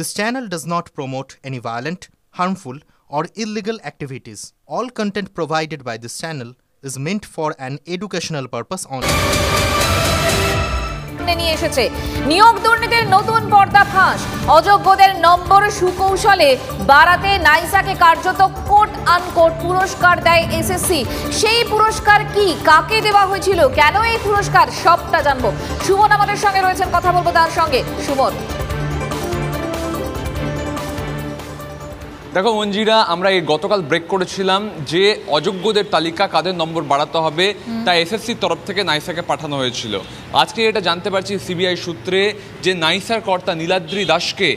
This channel does not promote any violent, harmful, or illegal activities. All content provided by this channel is meant for an educational purpose only. নিয়ে এসেছে নিয়োগ দুর্নীতির নতুন পর্দাফাঁস। অযোগ্যদের নম্বর সুকৌশলে বাড়াতে নাইসাকে কার্যত কোট আনকোট পুরস্কার দেয় এসএসসি। সেই পুরস্কার কি, কাকে দেওয়া হয়েছিল, কেন এই পুরস্কার, সবটা জানবো। সুমন আমাদের সঙ্গে রয়েছেন, কথা বলবো তার সঙ্গে। সুমন, দেখো মঞ্জিরা, আমরা এই গতকাল ব্রেক করেছিলাম যে অযোগ্যদের তালিকা কাদের নম্বর বাড়াতে হবে তা এসএসসির তরফ থেকে নাইসাকে পাঠানো হয়েছিল। আজকে এটা জানতে পারছি সিবিআই সূত্রে যে নাইসার কর্তা নীলাদ্রি দাসকে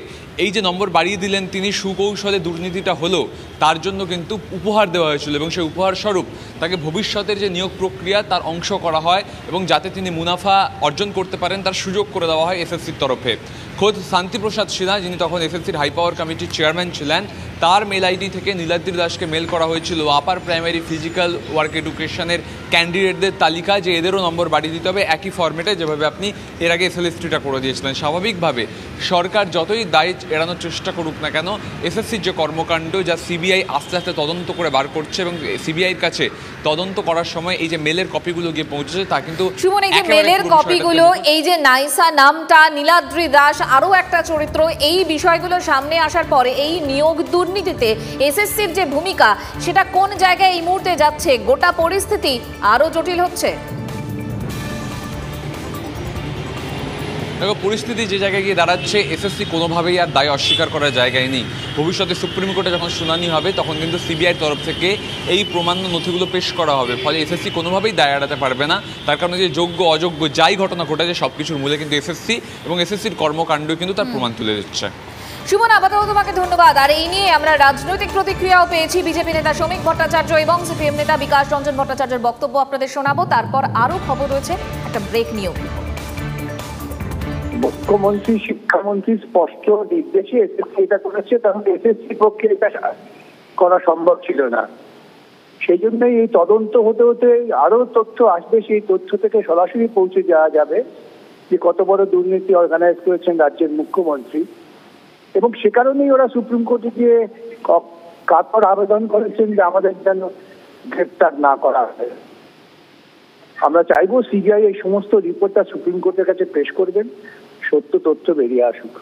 এই যে নম্বর বাড়িয়ে দিলেন তিনি, সুকৌশলে দুর্নীতিটা হলো তার জন্য কিন্তু উপহার দেওয়া হয়েছিল এবং সেই উপহার স্বরূপ তাকে ভবিষ্যতের যে নিয়োগ প্রক্রিয়া তার অংশ করা হয় এবং যাতে তিনি মুনাফা অর্জন করতে পারেন তার সুযোগ করে দেওয়া হয় এসএসসির তরফে। খোদ শান্তিপ্রসাদ সিনহা, যিনি তখন এসএসসির হাই পাওয়ার কমিটির চেয়ারম্যান ছিলেন, তার মেল আইডি থেকে নীলাদ্রি দাসকে মেল করা হয়েছিল আপার প্রাইমারি ফিজিক্যাল ওয়ার্ক এডুকেশনের ক্যান্ডিডেটদের তালিকা, যে এদেরও নম্বর বাড়িয়ে দিতে হবে একই ফর্মেটে যেভাবে আপনি এর আগে এসএলএসটিটা করে দিয়েছিলেন। স্বাভাবিকভাবে সরকার যতই দায় এড়ানোর চেষ্টা করুক না কেন, এসএসসির যে কর্মকাণ্ড যা সিবিআই আস্তে আস্তে তদন্ত করে বার করছে এবং সিবিআইয়ের কাছে তদন্ত করার সময় এই যে মেলের কপিগুলো গিয়ে পৌঁছেছে তা কিন্তু সুমন, এই যে মেলের কপিগুলো, এই যে নাইসা নামটা, নীলাদ্রি দাস আরও একটা চরিত্র, এই বিষয়গুলো সামনে আসার পরে এই নিয়োগ দুর্নীতিতে এসএসসির যে ভূমিকা সেটা কোন জায়গায় এই মুহূর্তে যাচ্ছে, গোটা পরিস্থিতি আরও জটিল হচ্ছে। দেখো, পরিস্থিতি যে জায়গায় গিয়ে দাঁড়াচ্ছে, এসএসসি কোনোভাবেই আর দায় অস্বীকার করার জায়গায় নেই। ভবিষ্যতে সুপ্রিম কোর্টে যখন শুনানি হবে তখন কিন্তু সিবিআইয়ের তরফ থেকে এই প্রমাণ্য নথিগুলো পেশ করা হবে, ফলে এসএসসি কোনোভাবেই দায় এড়াতে পারবে না। তার কারণে যে যোগ্য অযোগ্য যাই ঘটনা ঘটেছে সব কিছুর মূলে কিন্তু এসএসসি এবং এসএসসির কর্মকাণ্ড কিন্তু তার প্রমাণ তুলে দিচ্ছে। সুমন, আপাতত তোমাকে ধন্যবাদ। আর এই নিয়ে আমরা রাজনৈতিক প্রতিক্রিয়াও পেয়েছি। বিজেপি নেতা শ্রমিক ভট্টাচার্য এবং সিপিএম নেতা বিকাশ রঞ্জন ভট্টাচার্যের বক্তব্য আপনাদের শোনাবো। তারপর আরও খবর রয়েছে, একটা ব্রেক নিয়েও। মুখ্যমন্ত্রী, শিক্ষামন্ত্রী স্পষ্ট নির্দেশে এসএসসি এটা করেছে, তাহলে এসএসসির পক্ষে এটা করা সম্ভব ছিল না। সেই জন্যই এই তদন্ত হতে হতে আরো তথ্য আসবে, সেই তথ্য থেকে সরাসরি পৌঁছে যাওয়া যাবে যে কত বড় দুর্নীতি অর্গানাইজ করেছেন রাজ্যের মুখ্যমন্ত্রী। এবং সে কারণেই ওরা সুপ্রিম কোর্টে গিয়ে কাতর আবেদন করেছেন যে আমাদের যেন গ্রেপ্তার না করা হয়। আমরা চাইবো সিবিআই এই সমস্ত রিপোর্টটা সুপ্রিম কোর্টের কাছে পেশ করবেন, সত্য তথ্য বেরিয়ে আসুক।